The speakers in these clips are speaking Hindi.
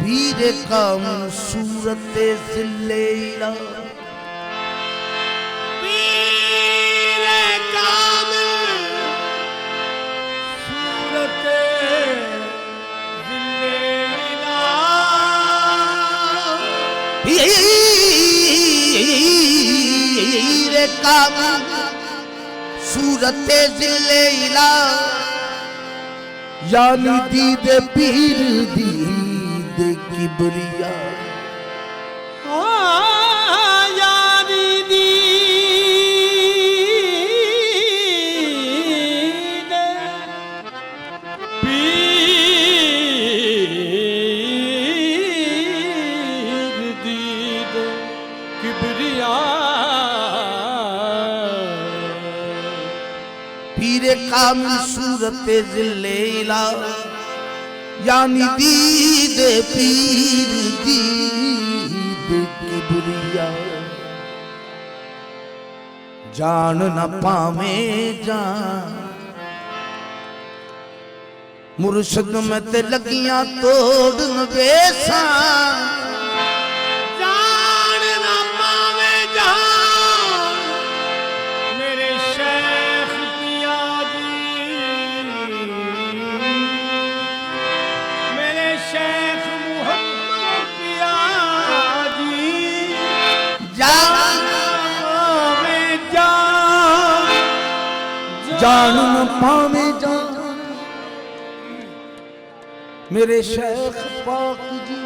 पीर कम सूरत जिल्लेला पीर कम सूरत जिल्लेला पीर कम सूरत जिल्लेला यानी दीद पीर दीद किबरिया यानी दीद पीर दीद किबरिया पीर कामिल सूरत जिल्लेला यानी दीद पीर दीद किबरिया जान न पावे जान मुर्शद में ते लगियां तोड़न बेसा जान ना पावे जान मेरे शेख पिया जी मेरे शेख मुहम्मद पिया जी जान पावे जान जान न पावे जान मेरे शेख पाक जी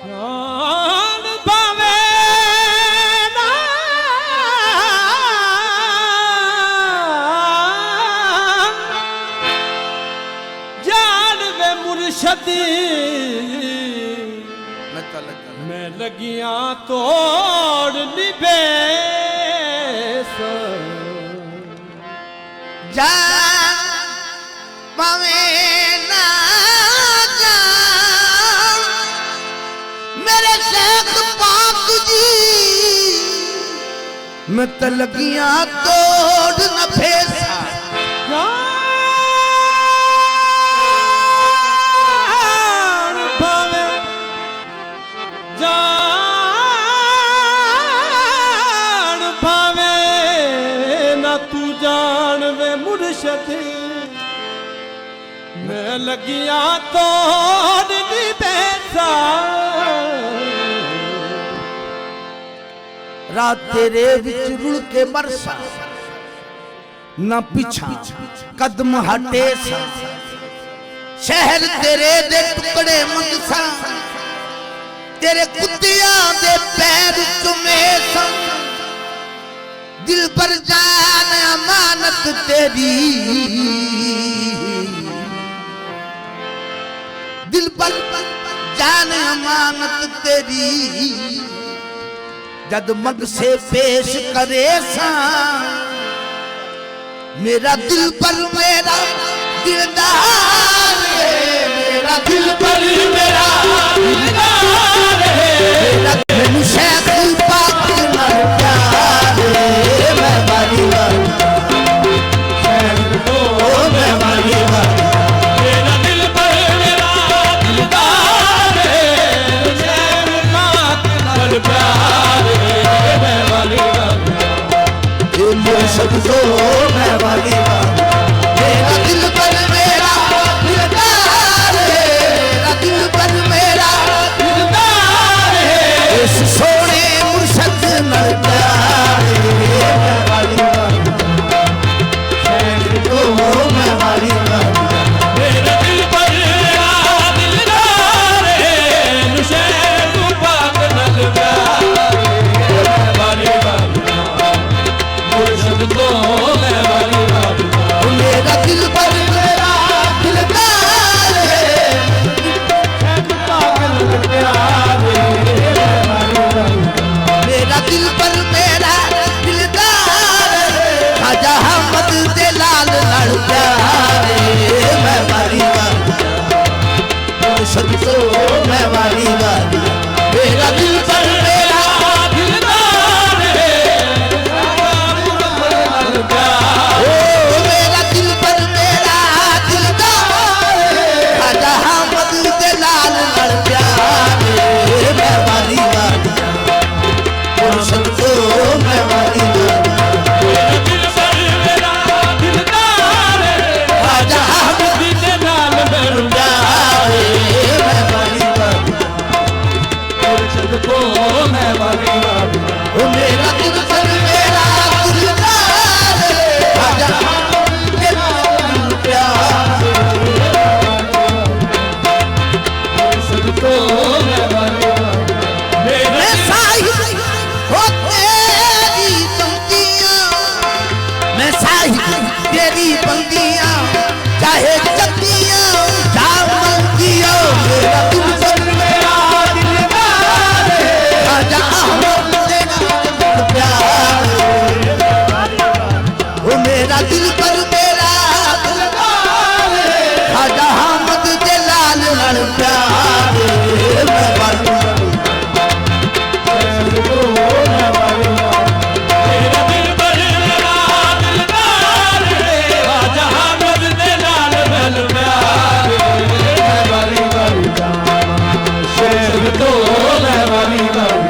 जान पावे ना जान वे मुर्शद मैं लगिया तोड़ निभे जान पावे ना जान मेरे शेख पाक जी मैं तलगियां तोड़ न फेसा जान पावे जान पावे ना तू जान वे मुर्शद मैं लगिया तोड़ दी बैसा रात तेरे विच रुल के बरसा न पिछा कदम हटे सा शहर तेरे दे टुकड़े मंगसा तेरे कुत्तियां दे पैर चुमे सा दिल पर जान अमानत तेरी दिल पर जान अमानत तेरी जद मग से पेश करे सा मेरा दिल पर मेरा दिलदार है मेरा दिल पर मेरा दिलदार है मेरा मैनू शेख पाक नाल प्यार है मैं वाली शेख तो मैं वाली मेरा दिल पर मेरा दिलदार है शेख पाक नाल प्यार है मैं वाली मुर्शद तो मैं वाली मेरा दिल पर मेरा दिलदार है मेरा दिल पर मेरा सदको मैं वाली वाली ओ मेरा दिल पर मेरा दिलदार आजा तेरा प्यार सदको मैं वाली वाली मैं साहिब हो तेरी बंदियां मैं साहिब तेरी बंदियां चाहे चंदियां जा मंदियां मेरा दिल पर मेरा दिलदार आजा तेरा प्यार ओ मेरा दिल पर मेरा दिलदार आजा हमद दे लाल नाल प्यार मैं बालू तेरा दिल पर मेरा दिलदार राजा हमद दे लाल बल प्यार मैं वाली वाली शेर तो मैं वाली वाली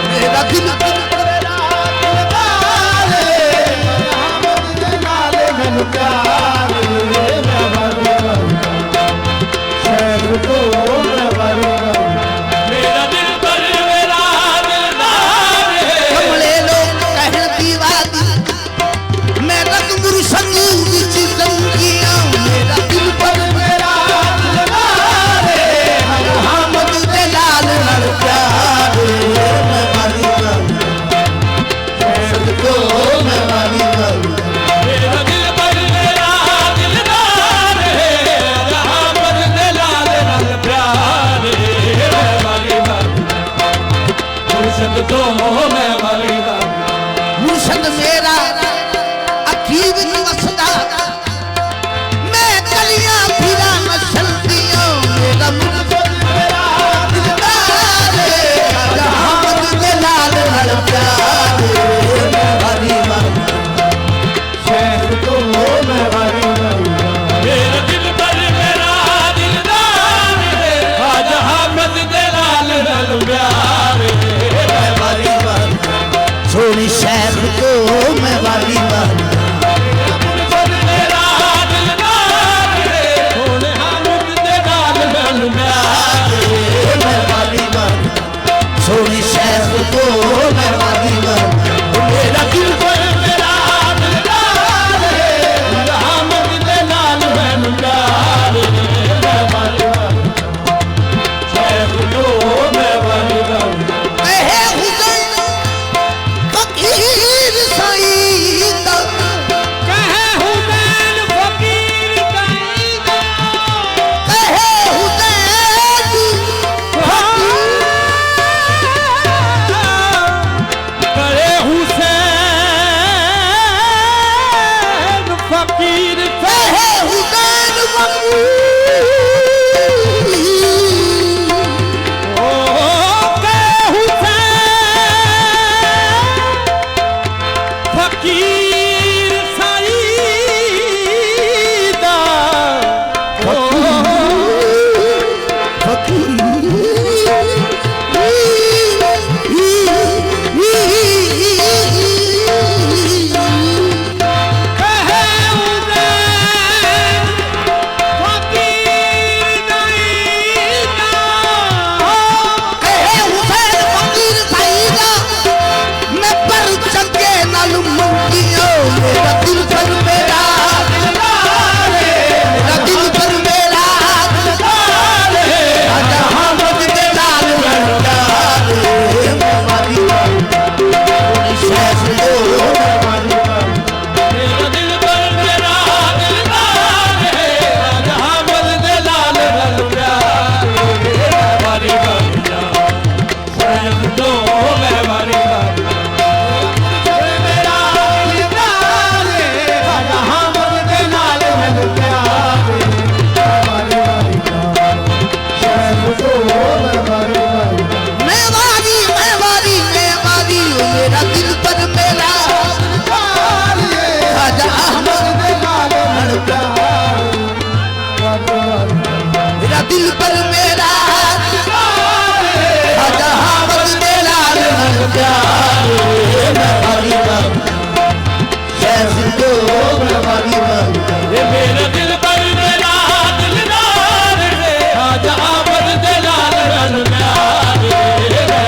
मेरा दिल पर मेरा दिलदार हमद दे लाल बल प्यार मैं वाली वाली शेर तो मैं वाली वाली मेरा दिल पर मेरा दिलदार कमले लोग कहन दीवानी मैं रंग मुरशद विच रंगियां मेरा दिल पर मेरा दिलदार हमद दे लाल नाल प्यार मैं वाली वाली सदको मैं वाली वाली मेरा दिल पर मेरा दिलदार हमद दे लाल बल प्यार मैं वाली वाली मुर्शद तो मैं वाली वाली मुर्शद मेरा अखी विच वसदा मैं कलियां फिरा मसलदियां मेरा मुर्शद मेरा दिलदार हमद दे लाल नाल प्यार मैं वाली वाली शेर तो मैं वाली वाली मेरा दिल पर मेरा दिलदार आज हमद दे लाल बल प्यार मैं वाली वाली सोनी शहर को मैं वाली वाली मुर्शद मेरा दिलदार सोने हमद दे लाल बल प्यार मैं वाली वाली सोनी शहर को मैं वाली वाली मेरा दिल पर मेरा दिलदार हमद दे लाल बल प्यार मैं वाली वाली शेर तो मैं वाली वाली कहे हुसैन फकीर सईद कहे हुसैन फकीर सईद कहे हुसैन करे हुसैन फकीर कहे हुसैन फकीर ओ कहे हुसैन फकीर सईदा ओ कहे हुसैन फकीर सईदा मैं पर चंगे नाल मंगियो मेरा दिल पर मेरा दिलदार मेरा दिल पर मेरा दिलदार आजा हमद दे लाल प्यार मैं वाली वाली शेख लो मैं वाली वाली मेरा दिल पर मेरा दिलदार आज हमद दे लाल बल प्यार मैं वाली वाली शेर तो मैं वाली वाली मेरा दिलदार आज हमद दे लाल बल प्यार मैं वाली वाली शेर तो मैं वाली वाली मैं वाली ओ मेरा दिल पर मेरा आजा हमद दे लाल प्यार मेरा दिल पर मेरा आजा हमद दे लाल प्यार मैं वाली वाली शेख लो मैं वाली वाली ये मेरा दिल पर मेरा दिलदार आज हमद दे लाल बल प्यार मैं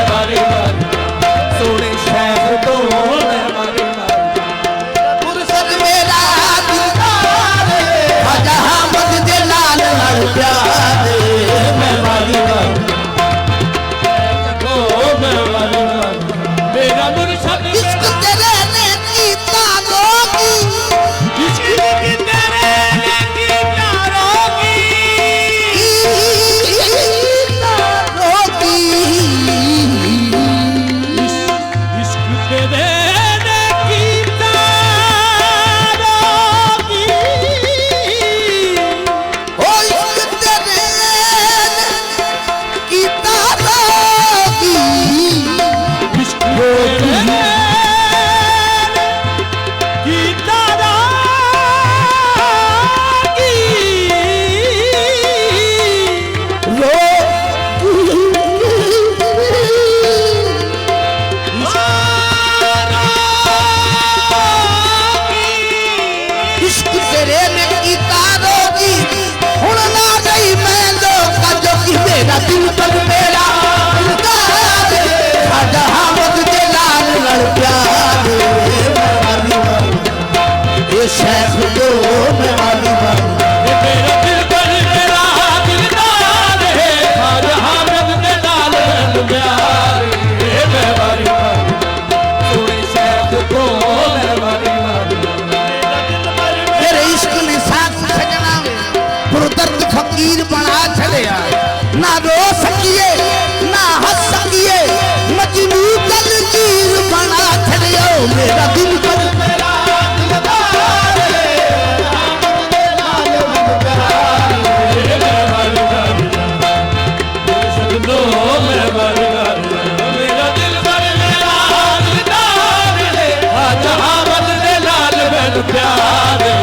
प्यारे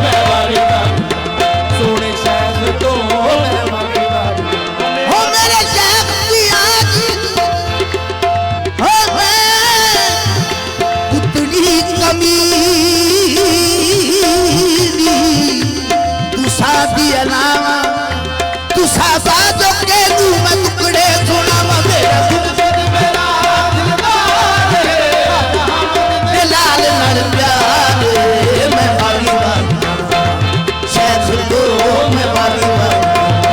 मैं वारी वारी सोने शैख तो मैं वारी वारी हो मेरे शेख की आज हो मैं पुतली कमीनी तू शादी अलावा तू सासा जो के तू मैं टुकड़े सुनावा मेरा लाल नर प्यारे मैं वाली वाली शेख तो मैं वाली वाली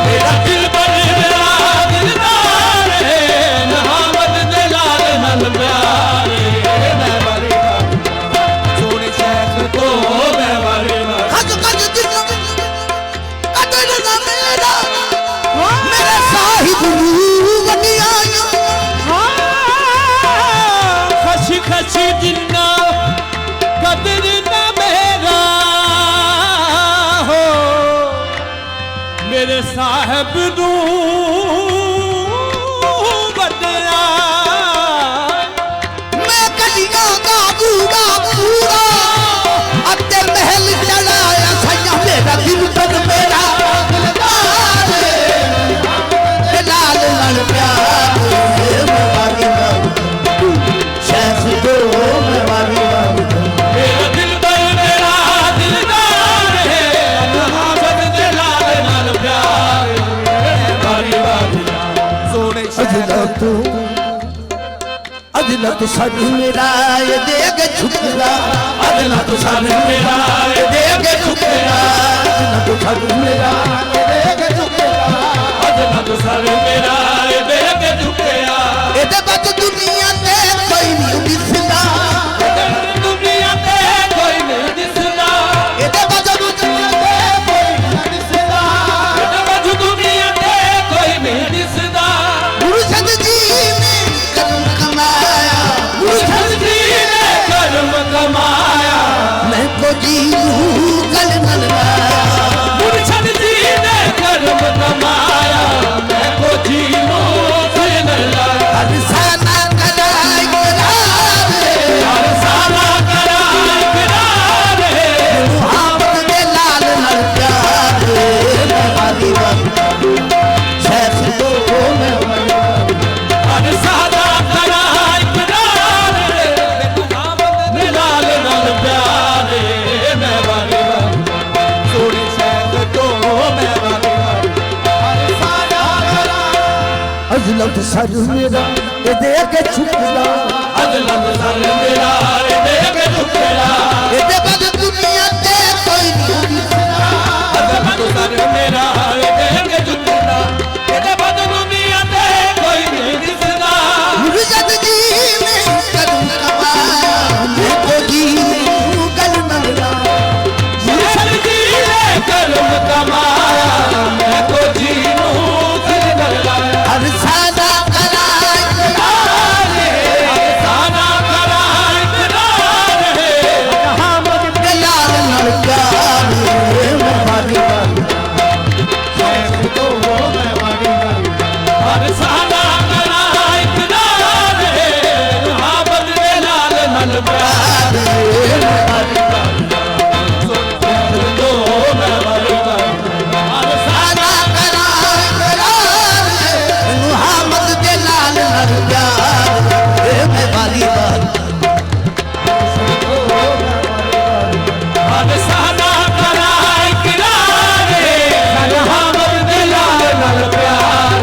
मेरा दिल पर मेरा दिलदार है नहामत दे लाल नल प्यारे मैं वारी वारी सोने शैख तो मैं वारी वारी हज कद दिल कदर ना मेरा मेरा साहिब वडिया खशी खशी जिन्ना कदर ना मेरा हो मेरे साहब नू वड्या मैं कलियां दा बूढ़ा पूरा अते महल चढ़ाया सैया मेरा दिल पर मेरा दिलदार लाल लाल प्यारे मैं वाली वाली शेख दो मैं वाली वाली मेरा दिल पर मेरा दिलदार है नहामत दे लाल नल प्यारे वारी वारी सोने अजला तो सन मेरा ये देग छुपला अदला तो सन मेरा ये देख झुकेगा अजला तो सन मेरा ये देग छुपला अदला तो सन मेरा ये देख झुकेगा ਇਹਦੇ ਬਾਅਦ ਦੁਨੀਆ ਤੇ ਕੋਈ ਨਹੀਂ ਦਿਸਦਾ दुनिया ते कोई नहीं दिसदा ਇਹਦੇ ਬਾਅਦ ਦੁਨੀਆ ਤੇ ਕੋਈ ਨਹੀਂ ਦਿਸਦਾ वजू दुनिया ते कोई नहीं दिसदा ਮੁਰਸ਼ਦ ਜੀ ਨੇ ਕਰਮ ਕਮਾਇਆ मुर्शद जी ने कर्म कमाया ਮੈਂ ਕੋ ਜੀ ਨੂੰ ਗਲ ਨਲ ਲਾਇਆ मुर्शद जी ने कर्म कमाया मैं को जीनो से न लाया ਹਰ ਸਾਨਾ ਕਰਾਈ ਕਰਾਰ हर साला करा इकरार है ਮੁਹੱਬਤ ਦੇ ਲਾਲ ਨਾਲ ਪਿਆਰ ਮੈਂ ਵਾਲੀ ਵਾਲੀ ਸ਼ੇਖ ਦੋ ਮੈਂ ਵਾਲੀ हर साला करा इकरार है मुहब्बत दे लाल नाल प्यार है मैं वाली वाली सोनी शैख तो मैं वाली वाली हर साला करा अजलत सर मेरा ये देख छुपला अदलत सर मेरा देख झुकेगा ਇਹਦੇ ਬਾਅਦ ਦੁਨੀਆ ਤੇ ਕੋਈ ਨਹੀਂ ਦਿਸਦਾ अदलत सर मेरा देख झुकेगा ਇਹਦੇ ਬਾਅਦ ਦੁਨੀਆ ਤੇ ਕੋਈ ਨਹੀਂ ਦਿਸਦਾ ਮੁਰਸ਼ਦ ਜੀ ਨੇ ਕਰਮ ਕਮਾਇਆ ਮੈਂ ਕੋ ਜੀ ਨੂੰ ਗਲ ਨਲ ਲਾਇਆ मुर्शद जी ने कर्म कमाया मैं को जीनू से न लाया हर सादा कराई करार साना करा इकरार है के लाल नल प्यार मैं वाली वाली शेख तो मैं वाली वाली हर साना करा इकरार है मुहब्बत दे लाल नल प्यार मैं वाली वाली शेख तो मैं वाली वाली हर सादा कराई करार मुहम्मद के लाल नल प्यार मैं वाली वाली हर साना करा इकरार है मुहब्बत दे लाल नल प्यार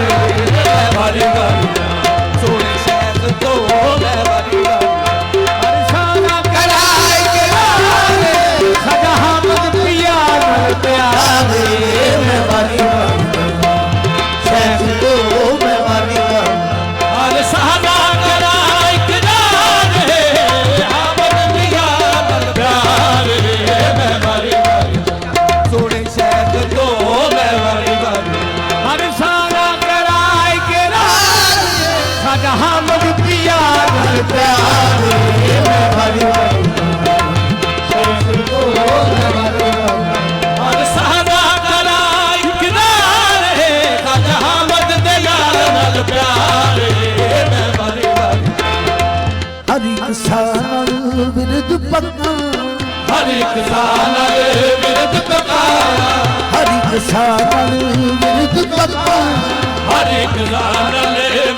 मैं वाली वाली सोने शेख तो मैं वाली वाली हर साना कराई करार सजा हमद पिया नल प्यार मैं वाली वाली शेख तो मैं वाली वाली हर साना करा इकरार है हमद पिया नल प्यार मैं वाली वाली सोने शेख तो मैं वाली वाली हर साना करा इकरार सजा हमद पिया नल प्यार मैं वाली वाली शेख तो मैं वाली वाली हर साना करा इकरार है सजा हमद दे लाल नल प्यार मैं वाली वाली हर इंसान विरद पक्का हर ਇੱਕ ਸਾਨਲ ਬਿਰਦ ਬਕਾਇਆ ਹਰ ਇੱਕ ਸਾਨਲ ਬਿਰਦ ਤਪਾ ਹਰ ਇੱਕ ਸਾਨਲ